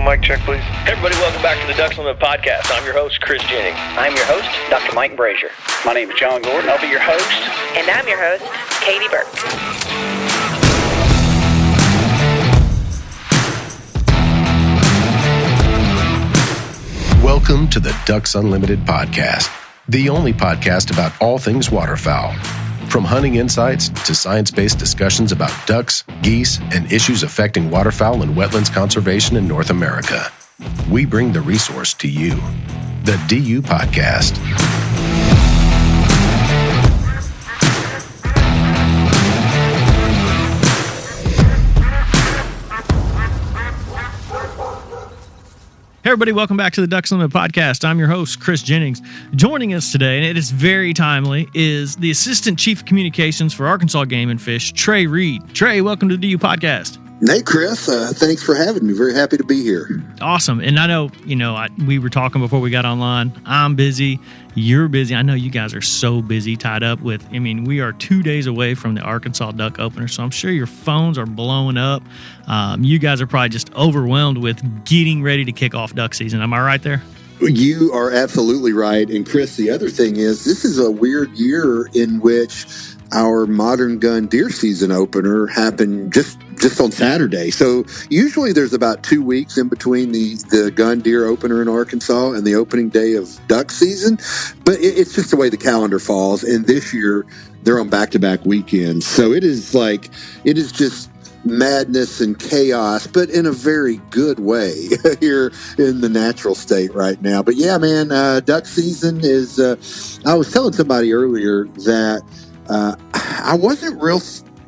mic check, please. Hey everybody, welcome back to the Ducks Unlimited podcast. I'm your host, Chris Jennings. I'm your host, Dr. Mike Brazier. My name is John Gordon. I'll be your host. And I'm your host, Katie Burke. Welcome to the Ducks Unlimited podcast, the only podcast about all things waterfowl. From hunting insights to science-based discussions about ducks, geese, and issues affecting waterfowl and wetlands conservation in North America. We bring the resource to you, the DU Podcast. Hey everybody, welcome back to the Ducks Unlimited podcast. I'm your host, Chris Jennings. Joining us today, and it is very timely, is the Assistant Chief of Communications for Arkansas Game and Fish, Trey Reid. Trey, welcome to the DU podcast. Hey, Chris. Thanks for having me. Very happy to be here. Awesome. And I know, we were talking before we got online. I'm busy. You're busy. I know you guys are so busy, tied up with, we are 2 days away from the Arkansas Duck Opener, so I'm sure your phones are blowing up. You guys are probably just overwhelmed with getting ready to kick off duck season. Am I right there? You are absolutely right. And Chris, the other thing is, this is a weird year in which our modern gun deer season opener happened just on Saturday. So usually there's about 2 weeks in between the gun deer opener in Arkansas and the opening day of duck season. But it's just the way the calendar falls. And this year they're on back-to-back weekends. So it is just madness and chaos, but in a very good way here in the natural state right now. But yeah, man, duck season is, I was telling somebody earlier that I wasn't real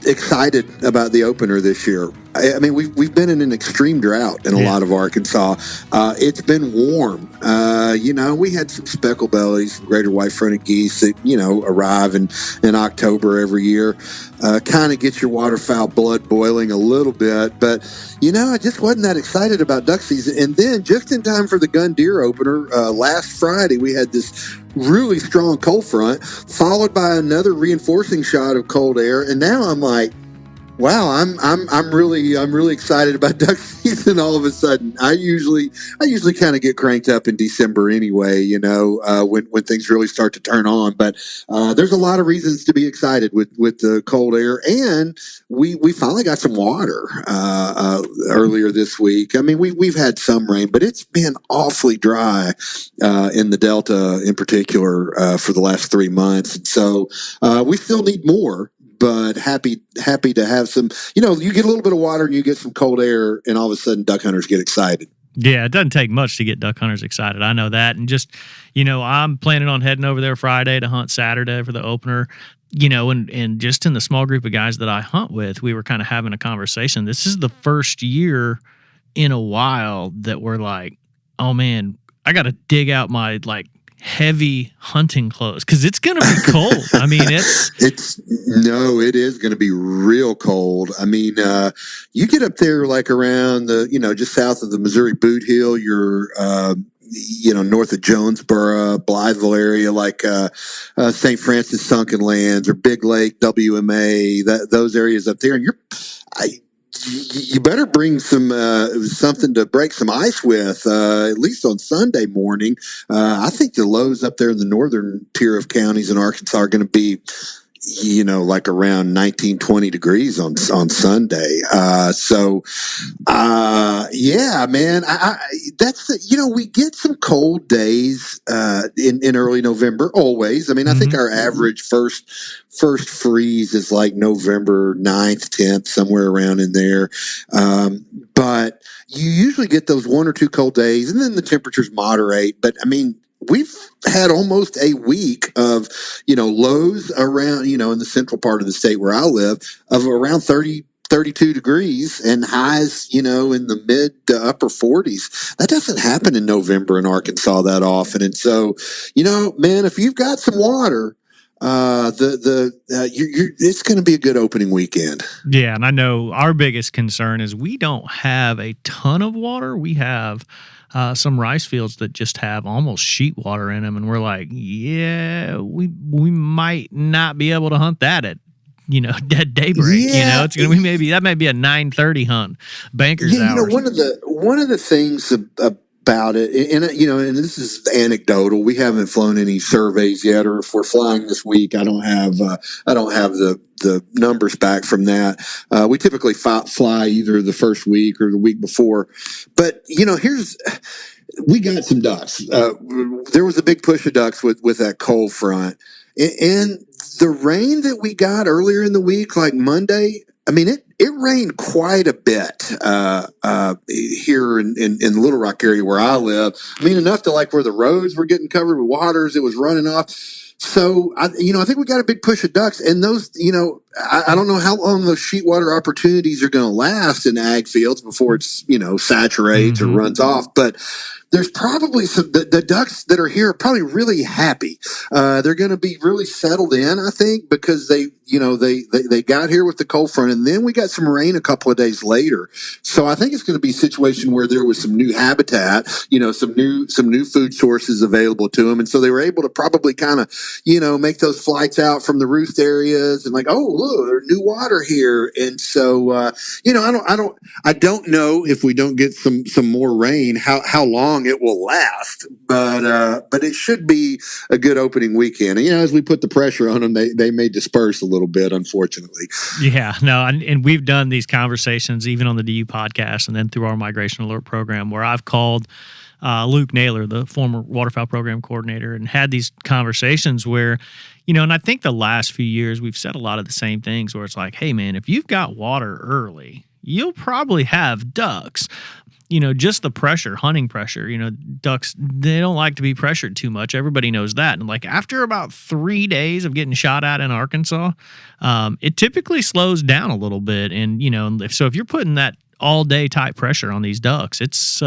excited about the opener this year. We've been in an extreme drought in a lot of Arkansas. It's been warm. We had some speckle bellies, greater white-fronted geese that, arrive in October every year. Kind of get your waterfowl blood boiling a little bit. But, I just wasn't that excited about duck season. And then just in time for the gun deer opener, last Friday, we had this really strong cold front, followed by another reinforcing shot of cold air. And now I'm like, wow, I'm really excited about duck season all of a sudden. I usually kind of get cranked up in December anyway, when things really start to turn on. But there's a lot of reasons to be excited with the cold air, and we finally got some water earlier this week. We've had some rain, but it's been awfully dry in the Delta in particular for the last 3 months, and so we still need more. But happy to have some, you get a little bit of water and you get some cold air and all of a sudden duck hunters get excited. Yeah, it doesn't take much to get duck hunters excited. I know that. And just, I'm planning on heading over there Friday to hunt Saturday for the opener, and just in the small group of guys that I hunt with, we were kind of having a conversation. This is the first year in a while that we're like, oh man, I got to dig out my heavy hunting clothes because it's going to be cold. It is going to be real cold. You get up there around the, just south of the Missouri Boot Hill, you're, north of Jonesboro, Blytheville area, St. Francis Sunken Lands or Big Lake, WMA, those areas up there. And you better bring some something to break some ice with, at least on Sunday morning. I think the lows up there in the northern tier of counties in Arkansas are going to be, around 19, 20 degrees on Sunday. Yeah, man, we get some cold days in early November, always. I think our average first freeze is November 9th, 10th, somewhere around in there. But you usually get those 1 or 2 cold days, and then the temperatures moderate. But we've had almost a week of, lows around, in the central part of the state where I live of around 30, 32 degrees and highs, in the mid to upper 40s. That doesn't happen in November in Arkansas that often. And so, man, if you've got some water, it's going to be a good opening weekend. Yeah, and I know our biggest concern is we don't have a ton of water. We have some rice fields that just have almost sheet water in them, and we're like, yeah, we might not be able to hunt that at dead daybreak. It's going to be that might be a 9:30 hunt, bankers hours. One of the things about it, and this is anecdotal. We haven't flown any surveys yet, or if we're flying this week, I don't have the numbers back from that. We typically fly either the first week or the week before, but we got some ducks. There was a big push of ducks with that cold front, and the rain that we got earlier in the week, like Monday. I mean, it rained quite a bit here in Little Rock area where I live. I mean, enough to where the roads were getting covered with waters. It was running off. So, I think we got a big push of ducks. And those, I don't know how long those sheetwater opportunities are going to last in ag fields before it's, saturates or runs off. But there's probably the ducks that are here are probably really happy. They're going to be really settled in, I think, because they got here with the cold front, and then we got some rain a couple of days later. So I think it's going to be a situation where there was some new habitat, some new food sources available to them, and so they were able to probably kind of, make those flights out from the roost areas and oh, look, there's new water here, and so I don't know if we don't get some more rain how long it will last, but it should be a good opening weekend. And as we put the pressure on them, they may disperse a little bit, unfortunately. Yeah, no, and we've done these conversations even on the DU podcast and then through our Migration Alert program, where I've called Luke Naylor, the former waterfowl program coordinator, and had these conversations where, and I think the last few years we've said a lot of the same things where it's like, hey man, if you've got water early, you'll probably have ducks. Just the pressure, hunting pressure, ducks, they don't like to be pressured too much. Everybody knows that. And after about 3 days of getting shot at in Arkansas, it typically slows down a little bit. And, if you're putting that all day type pressure on these ducks, it's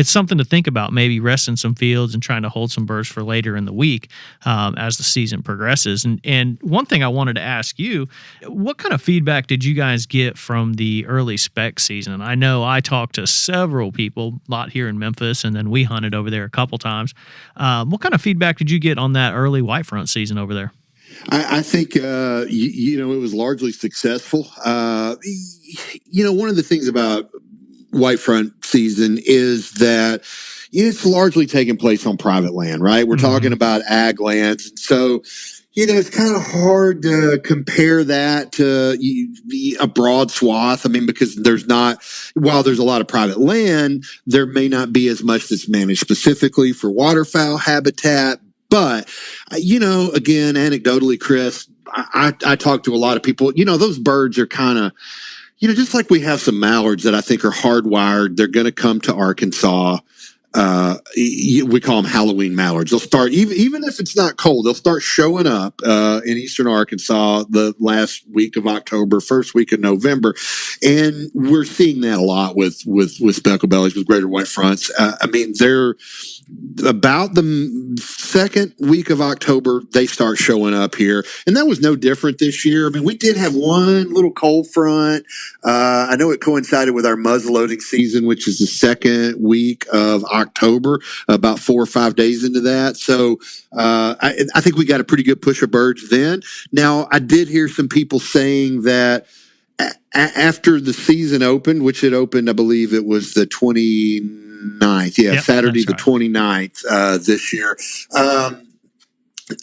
something to think about, maybe resting some fields and trying to hold some birds for later in the week as the season progresses. And one thing I wanted to ask you, what kind of feedback did you guys get from the early spec season? And I know I talked to several people, a lot here in Memphis, and then we hunted over there a couple times. What kind of feedback did you get on that early white front season over there? I think, it was largely successful. One of the things about white front season is that it's largely taking place on private land, right? We're talking about ag lands. And so, it's kind of hard to compare that to a broad swath. I mean, because while there's a lot of private land, there may not be as much that's managed specifically for waterfowl habitat. But, again, anecdotally, Chris, I talk to a lot of people, those birds are kind of, just like we have some mallards that I think are hardwired. They're going to come to Arkansas. We call them Halloween mallards. They'll start, even if it's not cold, they'll start showing up in eastern Arkansas the last week of October, first week of November. And we're seeing that a lot with speckled bellies, with greater white fronts. They're about the second week of October, they start showing up here. And that was no different this year. I mean, we did have one little cold front. I know it coincided with our muzzleloading season, which is the second week of October, about 4 or 5 days into that. So I think we got a pretty good push of birds then. Now, I did hear some people saying that after the season opened, which it opened, I believe it was the 29th. Yeah, yep, Saturday the 29th this year.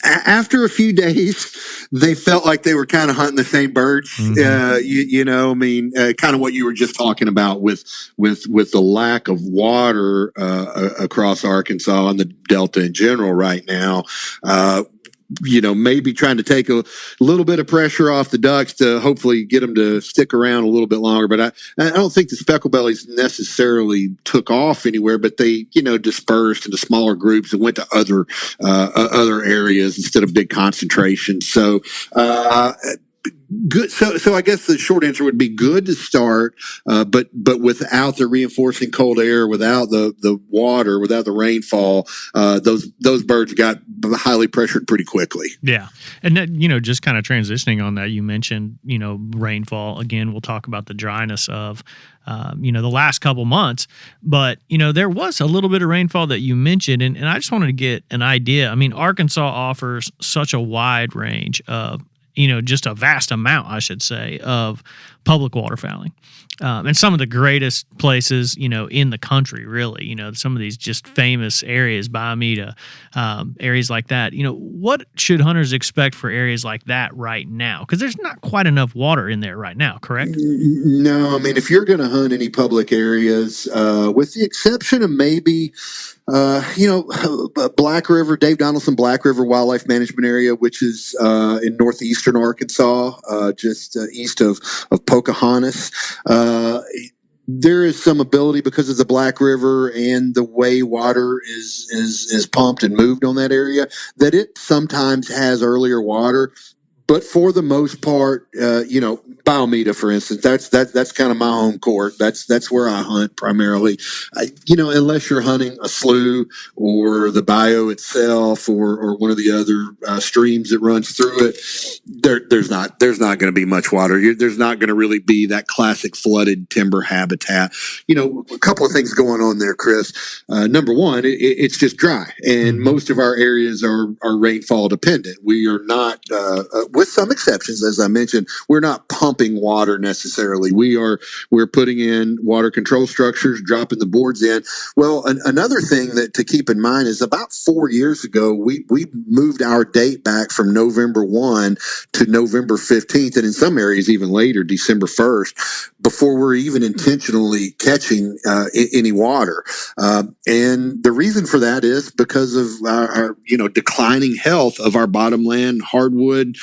After a few days, they felt like they were kind of hunting the same birds. Kind of what you were just talking about with the lack of water across Arkansas and the Delta in general right now. Maybe trying to take a little bit of pressure off the ducks to hopefully get them to stick around a little bit longer. But I don't think the speckled bellies necessarily took off anywhere, but they, dispersed into smaller groups and went to other areas instead of big concentrations. So, good. So I guess the short answer would be good to start, but without the reinforcing cold air, without the water, without the rainfall, those birds got highly pressured pretty quickly. Yeah, and that, just kind of transitioning on that, you mentioned rainfall again. We'll talk about the dryness of the last couple months, but there was a little bit of rainfall that you mentioned, and I just wanted to get an idea. I mean, Arkansas offers such a wide range of just a vast amount, I should say, of public waterfowling. And some of the greatest places, in the country, really, some of these just famous areas, Biomeda, areas like that. What should hunters expect for areas like that right now? Because there's not quite enough water in there right now, correct? No, I mean, if you're going to hunt any public areas, with the exception of maybe, Black River, Dave Donaldson Black River Wildlife Management Area, which is in northeastern Arkansas, just east of Pocahontas. There is some ability because of the Black River and the way water is pumped and moved on that area that it sometimes has earlier water. But for the most part, Biomeda, for instance, that's kind of my home court. That's where I hunt primarily. Unless you're hunting a slough or the bayou itself or one of the other streams that runs through it, there's not going to be much water. There's not going to really be that classic flooded timber habitat. A couple of things going on there, Chris. Number one, it's just dry, and most of our areas are rainfall dependent. We are not. With some exceptions, as I mentioned, we're not pumping water necessarily. We're putting in water control structures, dropping the boards in. Well, another thing that to keep in mind is about 4 years ago, we moved our date back from November 1 to November 15th, and in some areas even later, December 1st, before we're even intentionally catching any water. And the reason for that is because of our declining health of our bottomland hardwood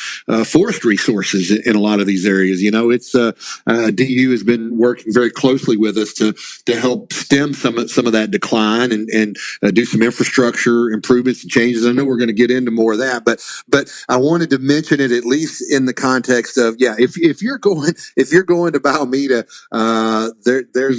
forest resources in a lot of these areas. It's DU has been working very closely with us to help stem some of that decline and do some infrastructure improvements and changes. I know we're going to get into more of that, but I wanted to mention it at least in the context of if you're going to Biomeda,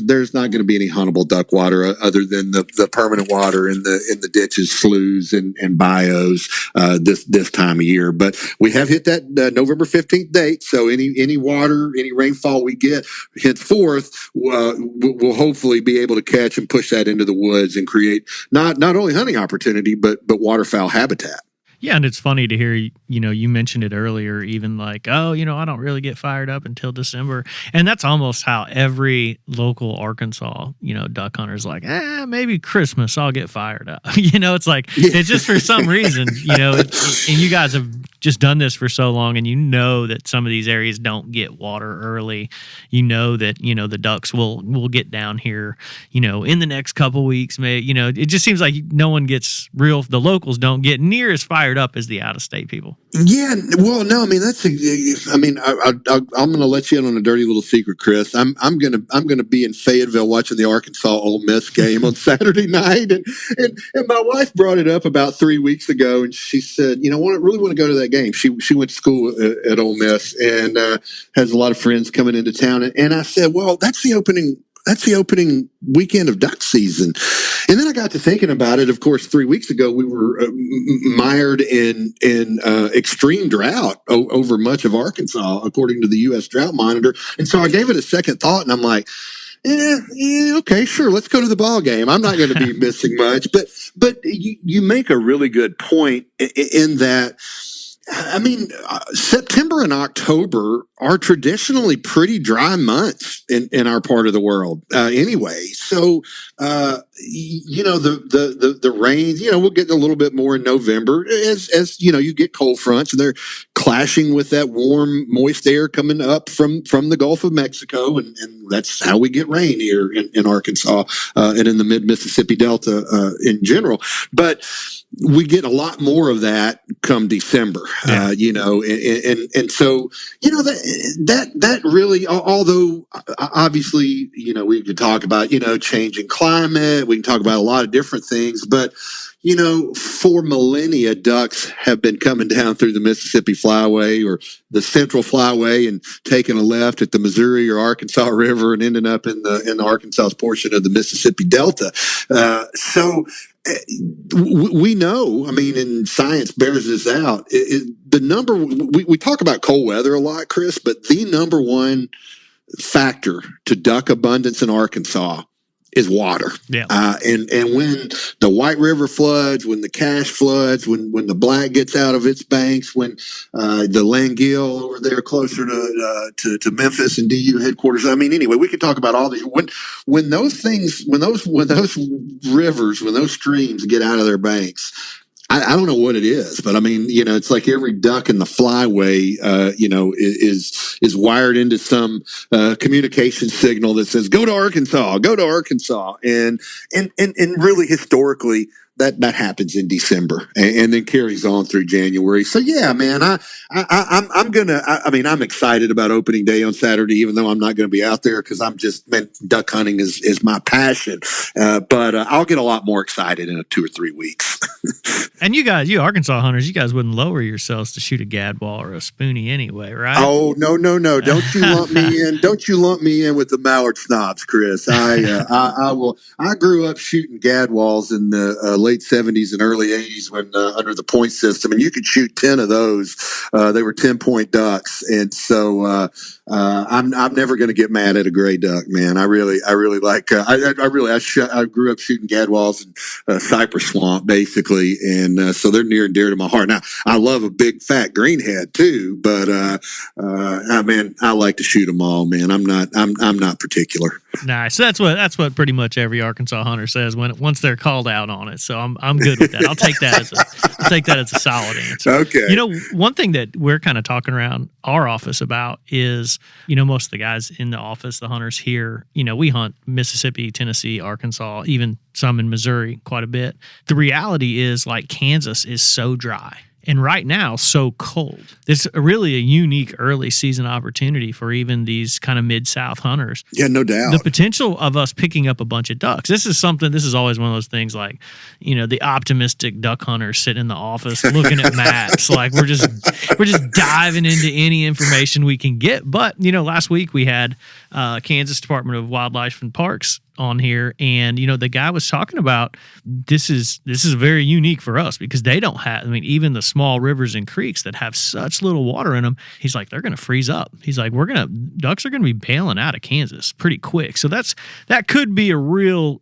there's not going to be any huntable duck water other than the permanent water in the ditches, sloughs, and bayous this time of year. But we have hit that November 15th date, so any water, any rainfall we get henceforth, we'll hopefully be able to catch and push that into the woods and create not only hunting opportunity but waterfowl habitat. Yeah, and it's funny to hear, you mentioned it earlier, even like, I don't really get fired up until December. And that's almost how every local Arkansas, duck hunter's like, maybe Christmas I'll get fired up. It's like, it's just for some reason, and you guys have just done this for so long, and that some of these areas don't get water early. That, the ducks will get down here, in the next couple weeks. It just seems like no one gets the locals don't get near as fired up as the out-of-state people. Yeah, well, no, I mean I'm going to let you in on a dirty little secret, Chris. I'm going to be in Fayetteville watching the Arkansas Ole Miss game on Saturday night, and my wife brought it up about 3 weeks ago, and she said, I really want to go to that game. She went to school at Ole Miss and has a lot of friends coming into town, and I said, well, that's the opening weekend of duck season. And then I got to thinking about it. Of course, 3 weeks ago, we were mired in extreme drought over much of Arkansas, according to the U.S. Drought Monitor. And so I gave it a second thought, and I'm like, okay, sure, let's go to the ball game. I'm not going to be missing much. But you make a really good point in that. I mean, September and October are traditionally pretty dry months in our part of the world, anyway. So, the rains, we'll get a little bit more in November as you get cold fronts and they're clashing with that warm, moist air coming up from the Gulf of Mexico. And that's how we get rain here in Arkansas, and in the mid-Mississippi Delta, in general. But we get a lot more of that come December, and so, that really, although obviously, we could talk about, changing climate, we can talk about a lot of different things, but, for millennia, ducks have been coming down through the Mississippi Flyway or the Central Flyway and taking a left at the Missouri or Arkansas River and ending up in the Arkansas portion of the Mississippi Delta. So we know, I mean, and science bears this out. We talk about cold weather a lot, Chris, but the number one factor to duck abundance in Arkansas is water. Yeah. And when the White River floods, when the Cache floods, when the Black gets out of its banks, when the Langill over there closer to Memphis and DU headquarters. I mean, anyway, we could talk about all these. When those rivers, when those streams get out of their banks, I don't know what it is, but I mean, it's like every duck in the flyway, is wired into some communication signal that says, go to Arkansas, and really historically, that happens in December and then carries on through January. So yeah, man, I'm excited about opening day on Saturday, even though I'm not going to be out there because duck hunting is my passion. But I'll get a lot more excited in 2 or 3 weeks. And you Arkansas hunters, you guys wouldn't lower yourselves to shoot a gadwall or a spoonie anyway, right? Oh, no. Don't you lump me in. Don't you lump me in with the mallard snobs, Chris. I grew up shooting gadwalls in the late 70s and early 80s when under the point system, and you could shoot 10 of those. They were 10-point ducks. And so I'm never going to get mad at a gray duck, man. I really like, I grew up shooting gadwalls in cypress swamp, basically. And so they're near and dear to my heart. Now, I love a big fat greenhead too, but I like to shoot them all, man. I'm not particular. Nice. So that's what pretty much every Arkansas hunter says once they're called out on it. So I'm good with that. I'll take that as a solid answer. Okay. One thing that we're kind of talking around our office about is, most of the guys in the office, the hunters here, we hunt Mississippi, Tennessee, Arkansas, even some in Missouri quite a bit. The reality is, like, Kansas is so dry. And right now, so cold. It's really a unique early season opportunity for even these kind of Mid-South hunters. Yeah, no doubt. The potential of us picking up a bunch of ducks. This is always one of those things like, the optimistic duck hunters sitting in the office looking at maps. Like we're just diving into any information we can get. But, last week we had Kansas Department of Wildlife and Parks on here, and the guy was talking about this is very unique for us because they don't have, even the small rivers and creeks that have such little water in them, he's like, they're going to freeze up. He's like, ducks are going to be bailing out of Kansas pretty quick. So that could be a real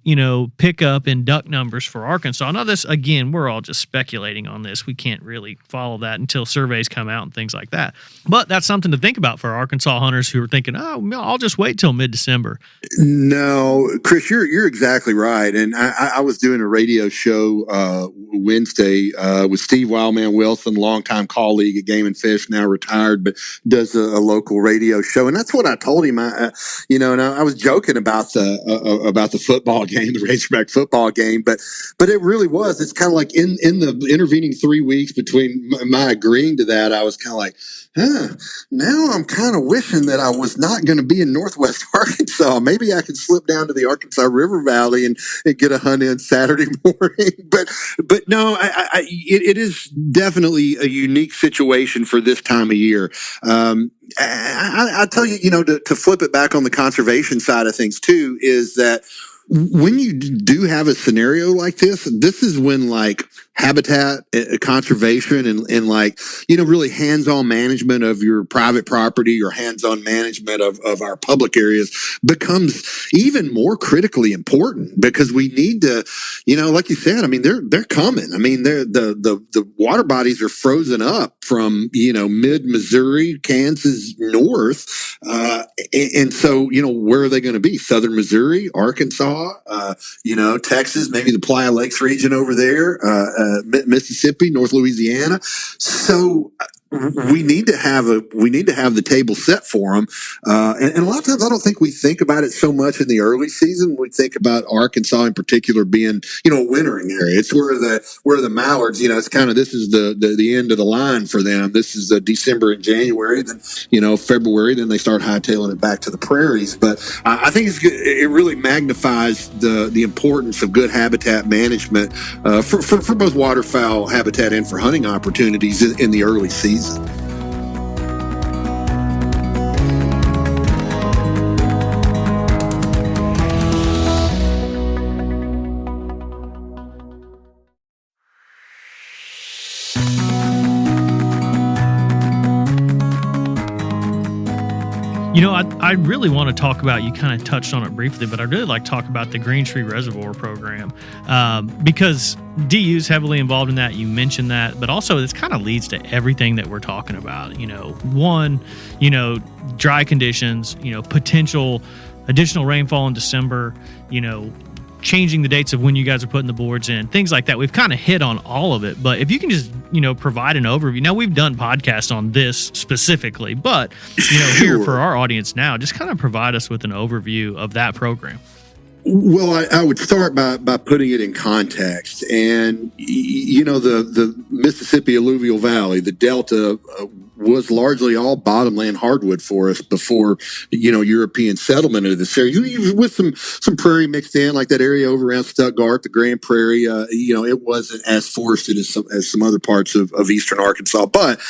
pickup in duck numbers for Arkansas. Now this, again, we're all just speculating on this. We can't really follow that until surveys come out and things like that, but that's something to think about for Arkansas hunters who are thinking, I'll just wait till mid-December. No, Chris, you're exactly right. And I was doing a radio show Wednesday with Steve Wildman Wilson, longtime colleague at Game and Fish, now retired, but does a local radio show. And that's what I told him. And I was joking about the football game, the Razorback football game, but it really was. It's kind of like in the intervening 3 weeks between my agreeing to that, I was kind of like, now I'm kind of wishing that I was not going to be in Northwest Arkansas. Maybe I could slip down to the Arkansas River Valley and get a hunt in Saturday morning. But no, it is definitely a unique situation for this time of year. I tell you, to flip it back on the conservation side of things too, is that when you do have a scenario like this is when like habitat conservation and like, really hands-on management of your private property or hands-on management of our public areas becomes even more critically important because we need to, like you said, they're coming. The water bodies are frozen up from, mid-Missouri, Kansas, north. And so, where are they going to be? Southern Missouri, Arkansas, Texas, maybe the Playa Lakes region over there, Mississippi, North Louisiana. So we need to have the table set for them. And a lot of times I don't think we think about it so much in the early season. We think about Arkansas in particular being, a wintering area. It's where the mallards, it's kind of, this is the end of the line for them. This is December and January, then, February, then they start hightailing it back to the prairies. But I think it really magnifies the importance of good habitat management for both waterfowl habitat and for hunting opportunities in the early season. I really want to talk about, you kind of touched on it briefly, but I'd really like to talk about the Greentree Reservoir program because DU's heavily involved in that. You mentioned that, but also this kind of leads to everything that we're talking about. One, dry conditions, potential additional rainfall in December, changing the dates of when you guys are putting the boards in, things like that. We've kind of hit on all of it, but if you can just, provide an overview. Now, we've done podcasts on this specifically, but, here for our audience now, just kind of provide us with an overview of that program. Well, I would start by putting it in context. And, the Mississippi Alluvial Valley, the Delta, was largely all bottomland hardwood forest before, European settlement of this area. With some prairie mixed in, like that area over around Stuttgart, the Grand Prairie. It wasn't as forested as some other parts of eastern Arkansas. But,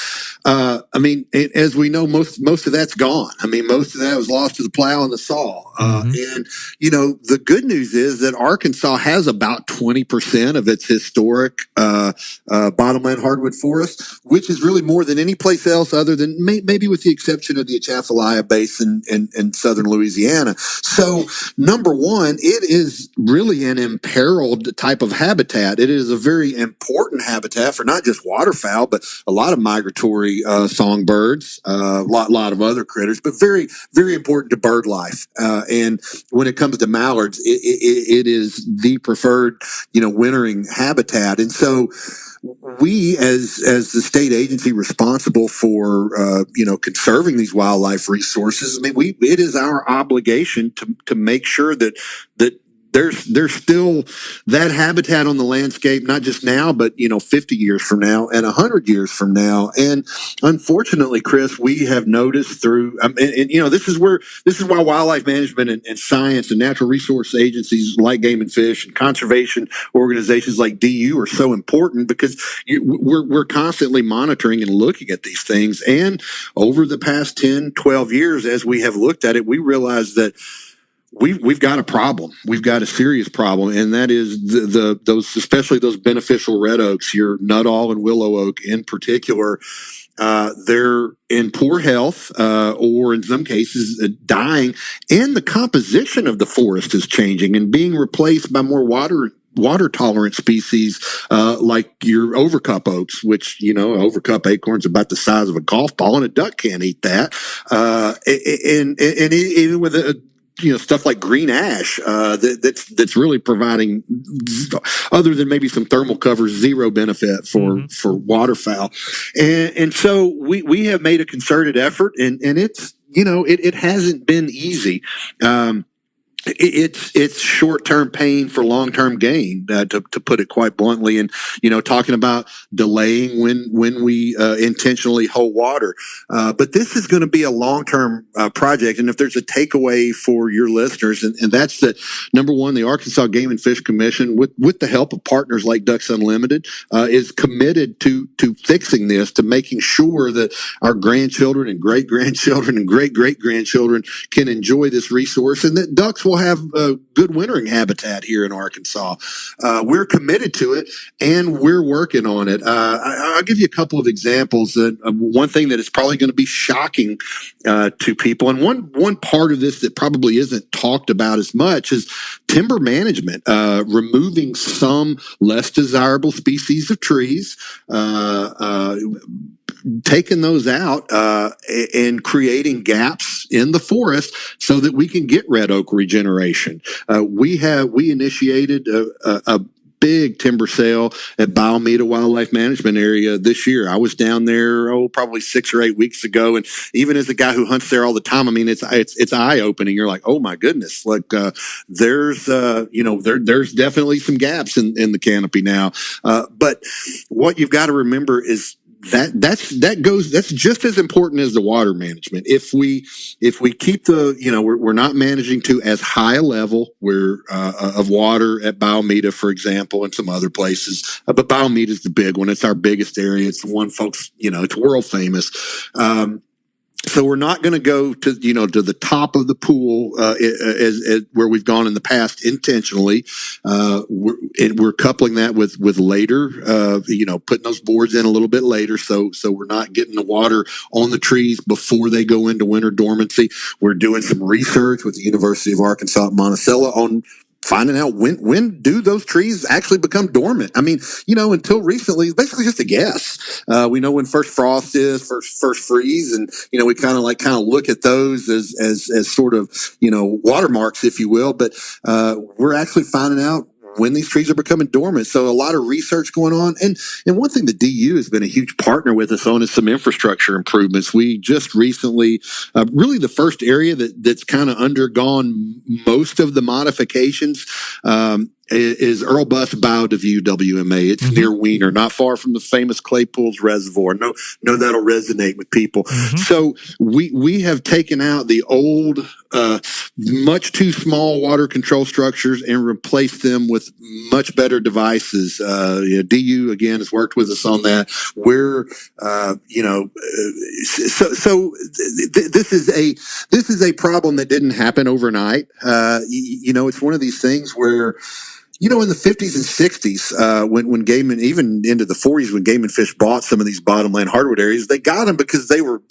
as we know, most of that's gone. Most of that was lost to the plow and the saw. And, the good news is that Arkansas has about 20% of its historic bottomland hardwood forest, which is really more than any place else other than maybe with the exception of the Atchafalaya Basin in southern Louisiana. So, number one, it is really an imperiled type of habitat. It is a very important habitat for not just waterfowl, but a lot of migratory songbirds, a lot of other critters, but very, very important to bird life. And when it comes to mallards, it is the preferred, wintering habitat. And so we, as the state agency responsible for, conserving these wildlife resources, it is our obligation to make sure that there's still that habitat on the landscape, not just now, but 50 years from now and 100 years from now. And unfortunately, Chris, we have noticed through, this is why wildlife management and science and natural resource agencies like Game and Fish and conservation organizations like DU are so important, because we're constantly monitoring and looking at these things. And over the past 10, 12 years, as we have looked at it, we realize that we've got a problem. We've got a serious problem, and that is those, especially those beneficial red oaks, your Nuttall and willow oak in particular. They're in poor health, or in some cases dying, and the composition of the forest is changing and being replaced by more water tolerant species, like your overcup oaks, which, overcup acorn's about the size of a golf ball, and a duck can't eat that. And even with stuff like green ash, that's really providing, other than maybe some thermal cover, zero benefit for waterfowl. And so we have made a concerted effort, and it's, it hasn't been easy. It's short-term pain for long-term gain, to put it quite bluntly. And, talking about delaying when we intentionally hold water. But this is going to be a long-term project. And if there's a takeaway for your listeners, and that's that, number one, the Arkansas Game and Fish Commission, with the help of partners like Ducks Unlimited, is committed to fixing this, to making sure that our grandchildren and great-grandchildren and great-great-grandchildren can enjoy this resource, and that ducks will have a good wintering habitat here in Arkansas. We're committed to it, and we're working on it. I'll give you a couple of examples. One thing that is probably going to be shocking to people, and one part of this that probably isn't talked about as much, is timber management, removing some less desirable species of trees, taking those out and creating gaps in the forest so that we can get red oak regeneration. We initiated a big timber sale at Biomeda Wildlife Management Area this year. I was down there, probably 6 or 8 weeks ago. And even as a guy who hunts there all the time, it's eye opening. You're like, oh my goodness, there's definitely some gaps in the canopy now. But what you've got to remember is that's just as important as the water management. If we keep we're not managing to as high a level of water at Biomeda, for example, and some other places, but Biomeda is the big one. It's our biggest area. It's the one folks, it's world famous. So we're not going to go to the top of the pool as where we've gone in the past intentionally. We're coupling that with later, putting those boards in a little bit later. So we're not getting the water on the trees before they go into winter dormancy. We're doing some research with the University of Arkansas at Monticello on finding out when do those trees actually become dormant. I mean, until recently, it's basically just a guess. We know when first frost is, first freeze, and we kind of look at those as sort of watermarks, if you will. But we're actually finding out when these trees are becoming dormant. So a lot of research going on. And one thing the DU has been a huge partner with us on is some infrastructure improvements. We just recently, really the first area that's kind of undergone most of the modifications, is Earl Bus Biodeview WMA. It's near Wiener, not far from the famous Claypools Reservoir. No, that'll resonate with people. So we have taken out the old, much too small water control structures and replaced them with much better devices. DU again has worked with us on that. We're, this is a problem that didn't happen overnight. It's one of these things where, in the 50s and 60s, when game and even into the 40s, when Game and Fish bought some of these bottomland hardwood areas, they got them because they weren't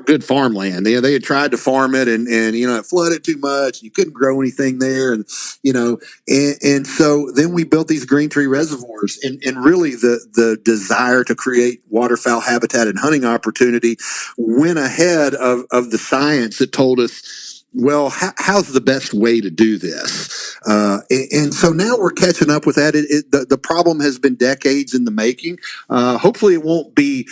good farmland. They had tried to farm it and it flooded too much. You couldn't grow anything there. And so then we built these Greentree Reservoirs and really the desire to create waterfowl habitat and hunting opportunity went ahead of the science that told us, well, how's the best way to do this? And so now we're catching up with that. The problem has been decades in the making. Hopefully it won't be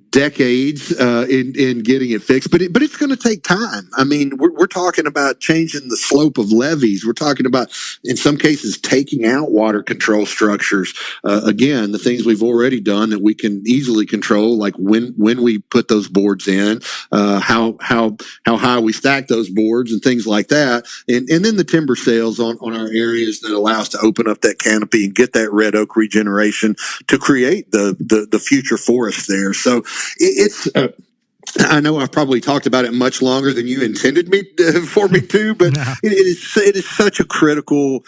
decades in getting it fixed, but it's going to take time. I mean, we're talking about changing the slope of levees. We're talking about, in some cases, taking out water control structures. Again, the things we've already done that we can easily control, like when we put those boards in, how high we stack those boards, and things like that. And then the timber sales on our areas that allow us to open up that canopy and get that red oak regeneration to create the future forest there. So it's I know I've probably talked about it much longer than you intended for me to, but no. It is such a critical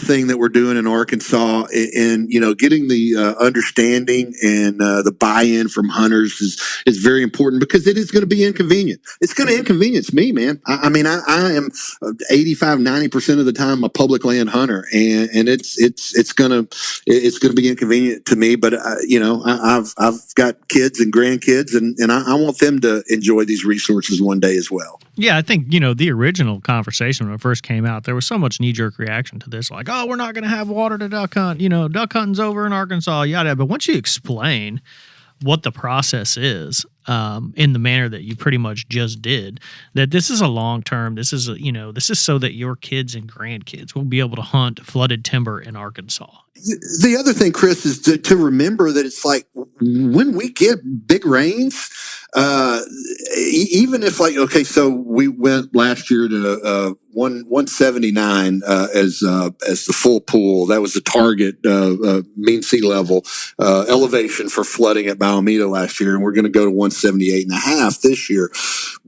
thing that we're doing in Arkansas, and getting the understanding and the buy-in from hunters is very important, because it is going to be inconvenient. It's going to inconvenience me, man. I am 85-90% of the time a public land hunter, and it's going to be inconvenient to me. But I've got kids and grandkids, and I want them to enjoy these resources one day as well. Yeah, I think the original conversation when it first came out, there was so much knee-jerk reaction to this, like, oh, we're not going to have water to duck hunt. Duck hunting's over in Arkansas, yada. But once you explain what the process is, in the manner that you pretty much just did, that this is a long-term, this is so that your kids and grandkids will be able to hunt flooded timber in Arkansas. The other thing, Chris, is to remember that it's like when we get big rains, even if so we went last year to 179 as the full pool. That was the target mean sea level elevation for flooding at Balamita last year, and we're going to go to 178.5 this year.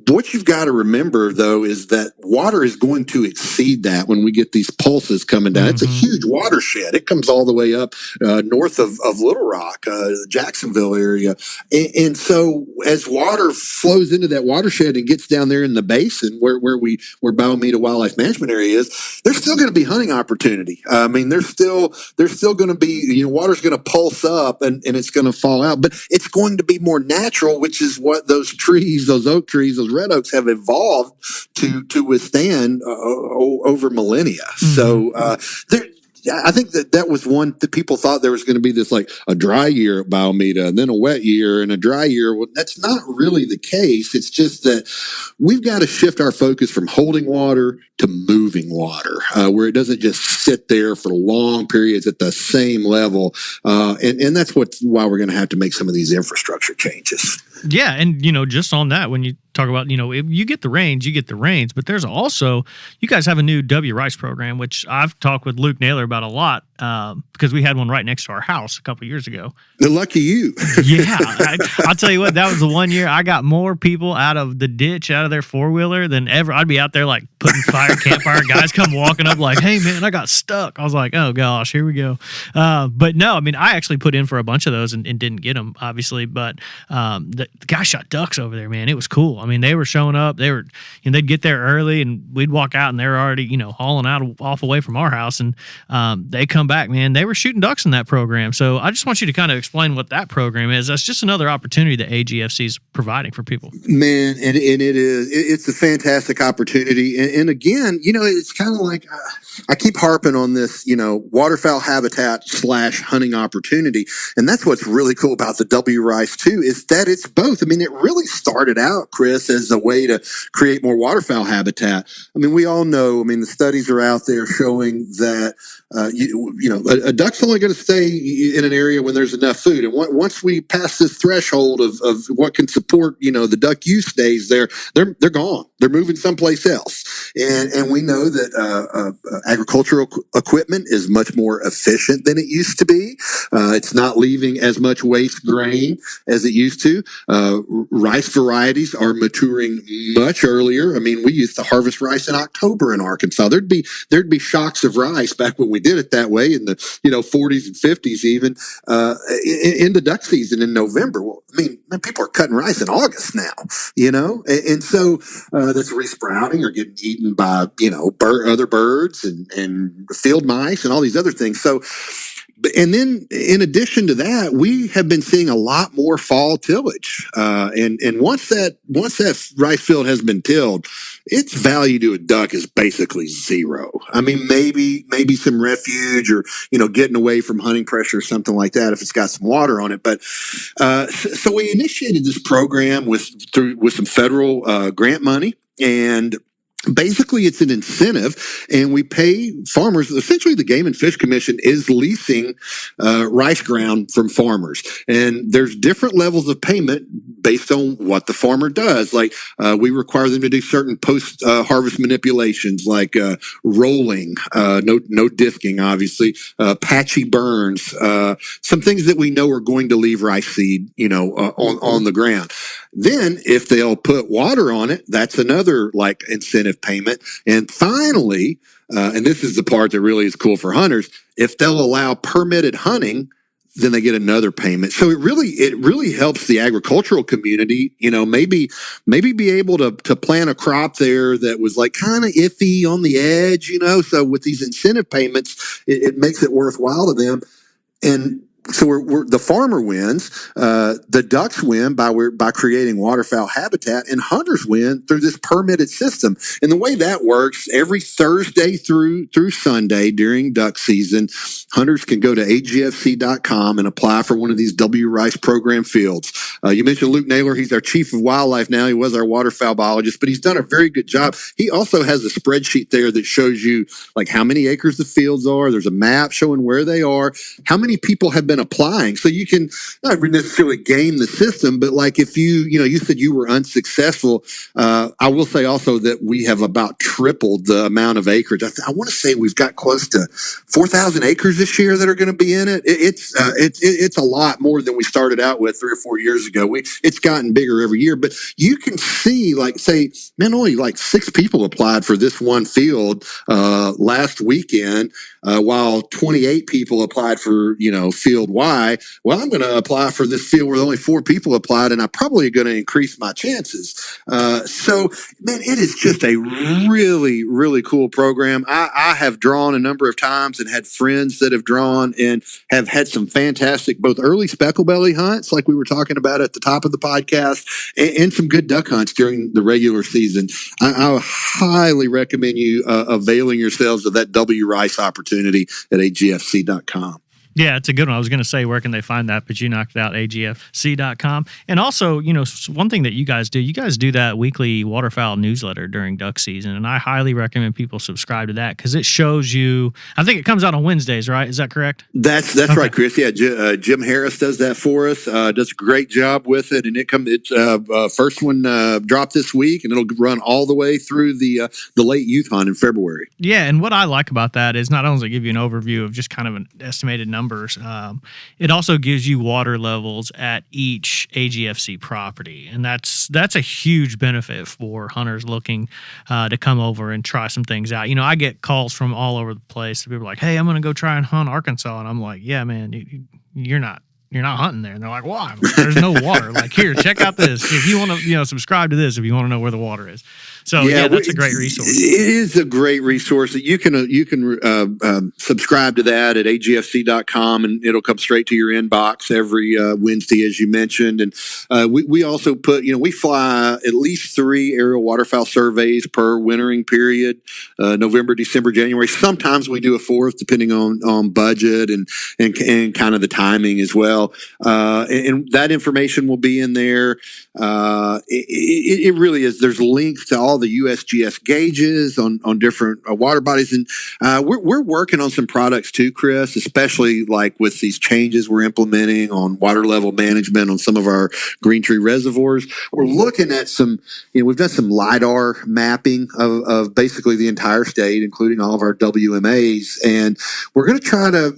What you've got to remember, though, is that water is going to exceed that when we get these pulses coming down. It's a huge watershed. It comes all the way up north of Little Rock, the Jacksonville area. And so as water flows into that watershed and gets down there in the basin where Balamita Wildlife Management Area is, there's still going to be hunting opportunity. I mean, there's still going to be, water's going to pulse up and it's going to fall out, but it's going to be more natural, which is what those trees, those oak trees, those red oaks have evolved to withstand over millennia. So I think that was one that people thought there was going to be this, like, a dry year at Balamita and then a wet year and a dry year. Well, that's not really the case. It's just that we've got to shift our focus from holding water to moving water, where it doesn't just sit there for long periods at the same level. And that's why we're going to have to make some of these infrastructure changes. Yeah, and just on that, when you talk about, if you get the range, you get the range, but there's also, you guys have a new WRICE program, which I've talked with Luke Naylor about a lot, because we had one right next to our house a couple years ago. Lucky you. Yeah, I'll tell you what, that was the one year I got more people out of the ditch, out of their four-wheeler than ever. I'd be out there like putting campfire, guys come walking up like, hey man, I got stuck. I was like, oh gosh, here we go. But no, I mean, I actually put in for a bunch of those and didn't get them, obviously, but the guy shot ducks over there, man. It was cool. I mean, they were showing up, they'd get there early and we'd walk out and they're already, hauling off away from our house, and they come back, man. They were shooting ducks in that program. So I just want you to kind of explain what that program is. That's just another opportunity that AGFC is providing for people. Man, and it's a fantastic opportunity. And again, it's kind of like, I keep harping on this, waterfowl habitat / hunting opportunity. And that's what's really cool about the WRICE too, is that it's both. I mean, it really started out, Chris, as a way to create more waterfowl habitat. I mean, we all know, the studies are out there showing that, a duck's only going to stay in an area when there's enough food. And once we pass this threshold of what can support, the duck use days there, they're gone. They're moving someplace else. And we know that agricultural equipment is much more efficient than it used to be. It's not leaving as much waste grain as it used to. Rice varieties are maturing much earlier. I mean, we used to harvest rice in October in Arkansas. There'd be shocks of rice back when we did it that way in the 40s and 50s even in the duck season in November. Well, people are cutting rice in August now, and so that's resprouting or getting eaten by other birds and field mice and all these other things. So. And then, in addition to that, we have been seeing a lot more fall tillage. And once that rice field has been tilled, its value to a duck is basically zero. I mean, maybe some refuge or getting away from hunting pressure or something like that if it's got some water on it. But so we initiated this program with some federal grant money, and basically, it's an incentive, and we pay farmers. Essentially, the Game and Fish Commission is leasing rice ground from farmers, and there's different levels of payment based on what the farmer does. Like we require them to do certain post-harvest manipulations, like rolling, no disking, obviously, patchy burns, some things that we know are going to leave rice seed, on the ground. Then, if they'll put water on it, that's another incentive payment. And finally, and this is the part that really is cool for hunters, if they'll allow permitted hunting, then they get another payment. So it really helps the agricultural community, maybe be able to plant a crop there that was kind of iffy on the edge, So with these incentive payments, it makes it worthwhile to them. And so the farmer wins, the ducks win by creating waterfowl habitat, and hunters win through this permitted system. And the way that works, every Thursday through Sunday during duck season, hunters can go to agfc.com and apply for one of these WRICE program fields. You mentioned Luke Naylor. He's our chief of wildlife now. He was our waterfowl biologist, but he's done a very good job. He also has a spreadsheet there that shows you how many acres the fields are. There's a map showing where they are, how many people have been applying. So you can not necessarily game the system, but if you said you were unsuccessful, I will say also that we have about tripled the amount of acreage. I want to say we've got close to 4,000 acres this year that are going to be in it. It's a lot more than we started out with 3 or 4 years ago. It's gotten bigger every year, but you can see only 6 people applied for this one field last weekend, while 28 people applied for field Y. Well, I'm going to apply for this field where only 4 people applied, and I'm probably going to increase my chances. So, man, it is just a really, really cool program. I have drawn a number of times and had friends that have drawn and have had some fantastic both early specklebelly hunts, like we were talking about at the top of the podcast, and some good duck hunts during the regular season. I highly recommend you availing yourselves of that WRICE opportunity at agfc.com. Yeah, it's a good one. I was going to say, where can they find that? But you knocked it out, agfc.com. And also, one thing that you guys do that weekly waterfowl newsletter during duck season. And I highly recommend people subscribe to that because it shows you, I think it comes out on Wednesdays, right? Is that correct? That's okay. Right, Chris. Yeah, Jim Harris does that for us. Does a great job with it. And it's first one dropped this week, and it'll run all the way through the late youth hunt in February. Yeah, and what I like about that is not only does it give you an overview of just kind of an estimated numbers, it also gives you water levels at each AGFC property, and that's a huge benefit for hunters looking to come over and try some things out. I get calls from all over the place. People are like, "Hey, I'm going to go try and hunt Arkansas," and I'm like, "Yeah, man, you're not hunting there." And they're like, "Why? There's no water." Like, here, check out this. If you want to, subscribe to this if you want to know where the water is. So yeah, that's a great resource. It is a great resource. You can subscribe to that at agfc.com, and it'll come straight to your inbox every Wednesday, as you mentioned. And we also put, we fly at least 3 aerial waterfowl surveys per wintering period, November, December, January. Sometimes we do a 4th, depending on budget and kind of the timing as well. And that information will be in there. It really is. There's links to all the USGS gauges on different water bodies, and we're working on some products too, Chris, especially like with these changes we're implementing on water level management on some of our Greentree reservoirs. We're looking at some, we've done some LiDAR mapping of basically the entire state, including all of our WMAs, and we're going to try to,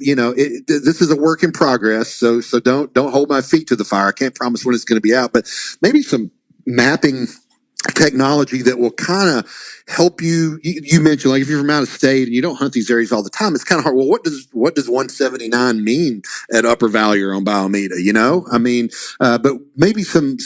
this is a work in progress, so don't hold my feet to the fire. I can't promise when it's going to be out, but maybe some mapping technology that will kind of help you. You mentioned, like, if you're from out of state and you don't hunt these areas all the time, it's kind of hard. Well, what does 179 mean at Upper Valley or on Biomeda? But maybe some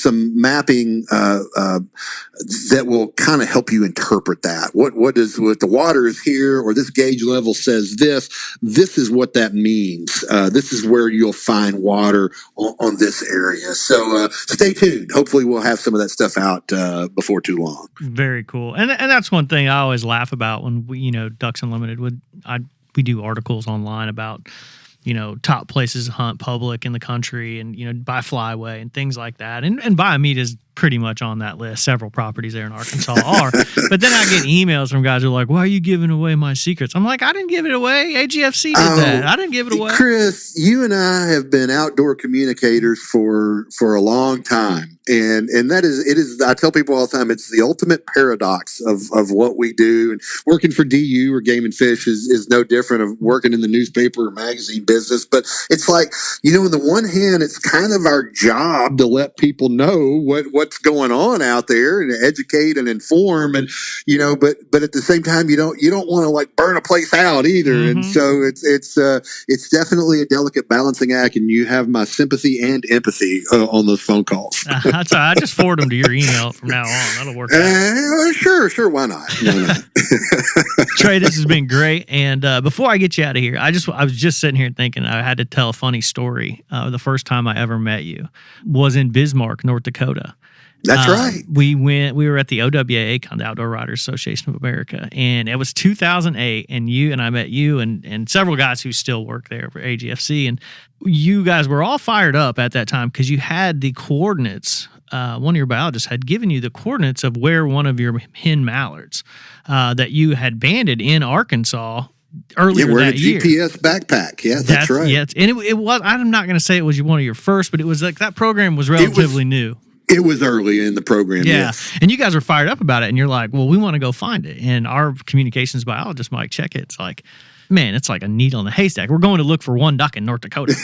mapping that will kind of help you interpret that. What the water is here, or this gauge level says this. This is what that means. This is where you'll find water on this area. So stay tuned. Hopefully, we'll have some of that stuff out before too long. Very cool. And that's one thing I always laugh about when we, Ducks Unlimited we do articles online about, top places to hunt public in the country and, by flyway and things like that. And Biomeda is pretty much on that list. Several properties there in Arkansas are. But then I get emails from guys who are like, "Why are you giving away my secrets?" I'm like, I didn't give it away. AGFC did that. I didn't give it away. Chris, you and I have been outdoor communicators for a long time. And it is, I tell people all the time, it's the ultimate paradox of what we do. And working for DU or Game and Fish is no different of working in the newspaper or magazine business. But it's like, on the one hand, it's kind of our job to let people know what's going on out there and educate and inform. And, but at the same time, you don't want to like burn a place out either. Mm-hmm. And so it's definitely a delicate balancing act. And you have my sympathy and empathy on those phone calls. That's all right. I just forward them to your email from now on. That'll work out. Sure. Why not? Trey, this has been great. And before I get you out of here, I was just sitting here thinking I had to tell a funny story. The first time I ever met you was in Bismarck, North Dakota. That's right. We were at the OWAA, the Outdoor Writers Association of America, and it was 2008, and I met you and several guys who still work there for AGFC, and you guys were all fired up at that time because you had the coordinates. One of your biologists had given you the coordinates of where one of your hen mallards that you had banded in Arkansas earlier that year. GPS backpack. Yeah, that's right. Yes, and it was. I'm not going to say it was one of your first, but it was like that program was relatively new. It was early in the program. Yeah. Yes. And you guys were fired up about it, and you're like, well, we want to go find it. And our communications biologist, Mike Checkett's like, man, it's like a needle in a haystack. We're going to look for one duck in North Dakota.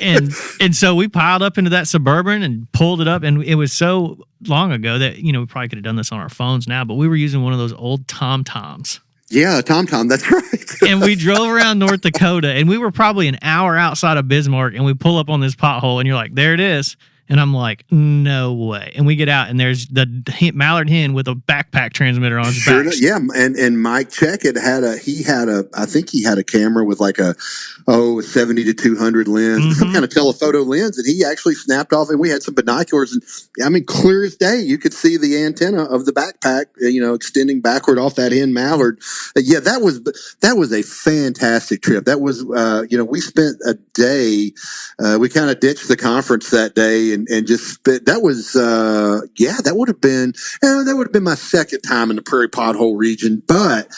and so we piled up into that Suburban and pulled it up. And it was so long ago that, we probably could have done this on our phones now, but we were using one of those old TomToms. Yeah, TomTom, that's right. And we drove around North Dakota, and we were probably an hour outside of Bismarck, and we pull up on this pothole, and you're like, there it is. And I'm like, no way. And we get out, and there's the mallard hen with a backpack transmitter on his back. Yeah, and Mike Checkett had a camera with like a 70 to 200 lens, some kind of telephoto lens, and he actually snapped off. And we had some binoculars, and I mean, clear as day, you could see the antenna of the backpack, extending backward off that hen mallard. Yeah, that was a fantastic trip. That was, we spent a day. We kind of ditched the conference that day and just spent. That was, that would have been my second time in the Prairie Pothole region, but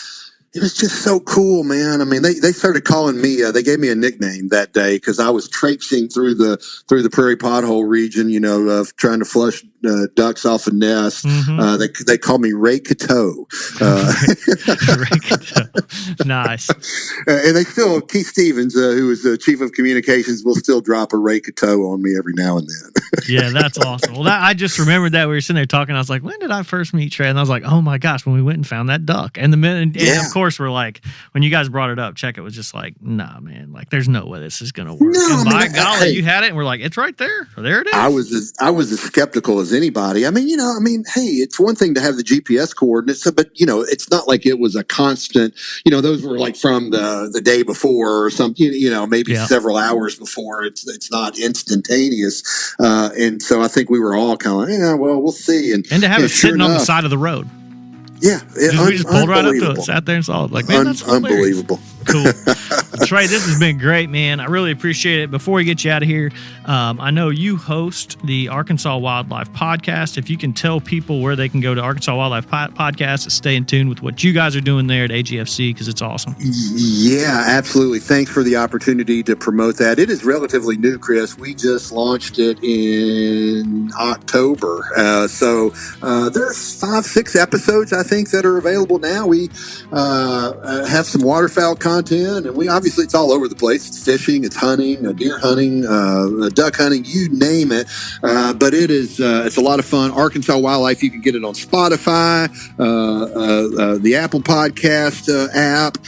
it was just so cool, man. I mean, they started calling me. They gave me a nickname that day because I was traipsing through the Prairie Pothole region, trying to flush ducks off a nest. They called me Ray Cateau. Ray Cateau. Nice. And they still, Keith Stevens, who is the chief of communications, will still drop a Ray Cateau on me every now and then. Yeah, that's awesome. Well, I just remembered that we were sitting there talking. I was like, when did I first meet Trey? And I was like, oh my gosh, when we went and found that duck. And of course, we're like, when you guys brought it up, Checkett was just like, nah, man, like there's no way this is going to work. No, and by golly, you had it, and we're like, it's right there. There it is. I was as skeptical as anybody. I mean, hey, it's one thing to have the GPS coordinates, but it's not like it was a constant. Those were like from the day before or something. Maybe several hours before. It's not instantaneous, and so I think we were all kind of we'll see. And to have it sitting on the side of the road. Yeah, we just pulled right up to it, sat there and saw it. Like, man, that's unbelievable. Cool. Trey, this has been great, man. I really appreciate it. Before we get you out of here, I know you host the Arkansas Wildlife Podcast. If you can tell people where they can go to Arkansas Wildlife Podcast and stay in tune with what you guys are doing there at AGFC, because it's awesome. Yeah, absolutely. Thanks for the opportunity to promote that. It is relatively new, Chris. We just launched it in October. So there's 5-6 episodes, I think, that are available now. We have some waterfowl content, and we obviously, it's all over the place. It's fishing, it's hunting, deer hunting, duck hunting, you name it. But it's a lot of fun. Arkansas Wildlife, you can get it on Spotify, the Apple Podcast app.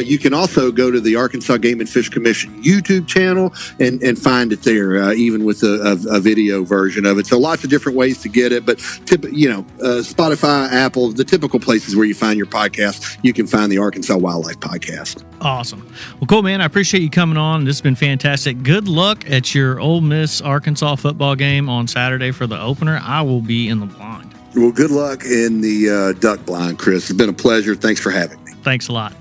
You can also go to the Arkansas Game and Fish Commission YouTube channel and find it there, even with a video version of it. So lots of different ways to get it. But Spotify, Apple, the typical places where you find your podcast, you can find the Arkansas Wildlife Podcast. Awesome. Well, cool, man. I appreciate you coming on. This has been fantastic. Good luck at your Ole Miss Arkansas football game on Saturday for the opener. I will be in the blind. Well, good luck in the duck blind, Chris. It's been a pleasure. Thanks for having me. Thanks a lot.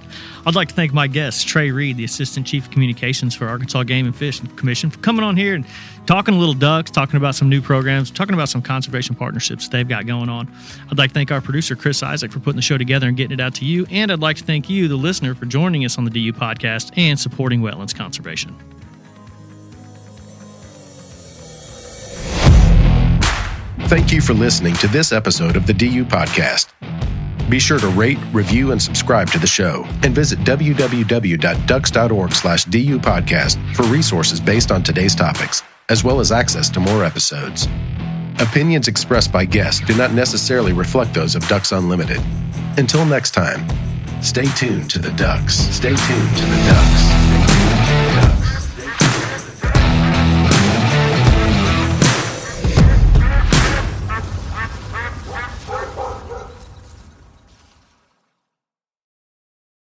I'd like to thank my guest, Trey Reid, the Assistant Chief of Communications for Arkansas Game and Fish Commission, for coming on here and talking a little ducks, talking about some new programs, talking about some conservation partnerships they've got going on. I'd like to thank our producer, Chris Isaac, for putting the show together and getting it out to you. And I'd like to thank you, the listener, for joining us on the DU podcast and supporting wetlands conservation. Thank you for listening to this episode of the DU Podcast. Be sure to rate, review, and subscribe to the show, and visit www.ducks.org/DU podcast for resources based on today's topics, as well as access to more episodes. Opinions expressed by guests do not necessarily reflect those of Ducks Unlimited. Until next time, stay tuned to the ducks. Stay tuned to the ducks.